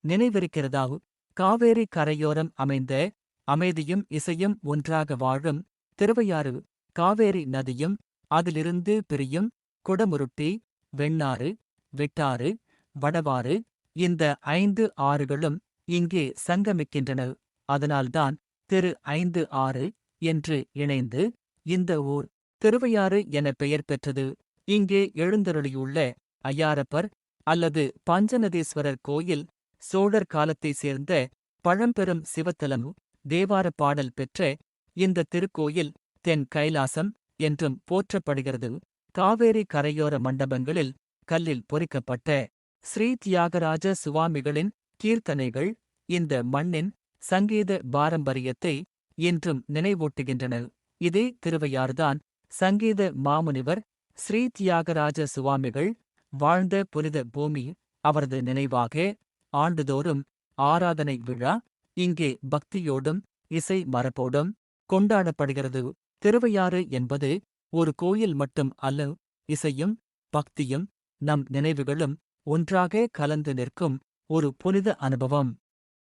நினைவிருக்கிறதா? காவேரி கரையோரம் அமைந்த அமைதியும் இசையும் ஒன்றாக வாழும் திருவையாறு. காவேரி நதியும் அதிலிருந்து பிரியும் குடமுருட்டி, வெண்ணாறு, வெட்டாறு, வடவாறு, இந்த 5 ஆறுகளும் இங்கே சங்கமிக்கின்றன. அதனால்தான் திரு 5 ஆறு என்று இணைந்து இந்த ஊர் திருவையாறு என பெயர் பெற்றது. இங்கே எழுந்தருளியுள்ள ஐயாரப்பர் அல்லது பஞ்சநதீஸ்வரர் கோயில் சோழர் காலத்தைச் சேர்ந்த பழம்பெரும் சிவத்தலம். தேவாரப் பாடல் பெற்ற இந்த திருக்கோயில் தென் கைலாசம் என்றும் போற்றப்படுகிறது. காவேரி கரையோர மண்டபங்களில் கல்லில் பொறிக்கப்பட்ட ஸ்ரீ தியாகராஜ சுவாமிகளின் கீர்த்தனைகள் இந்த மண்ணின் சங்கீத பாரம்பரியத்தை இன்றும் நினைவூட்டுகின்றன. இதே திருவையாறுதான் சங்கீத மாமுனிவர் ஸ்ரீ தியாகராஜ சுவாமிகள் வாழ்ந்த புனித பூமி. அவரது நினைவாக ஆண்டுதோறும் ஆராதனை விழா இங்கே பக்தியோடும் இசை மரபோடும் கொண்டாடப்படுகிறது. திருவையாறு என்பது ஒரு கோயில் மட்டும் அல்ல, இசையும் பக்தியும் நம் நினைவுகளும் ஒன்றாக கலந்து நிற்கும் ஒரு புனித அனுபவம்.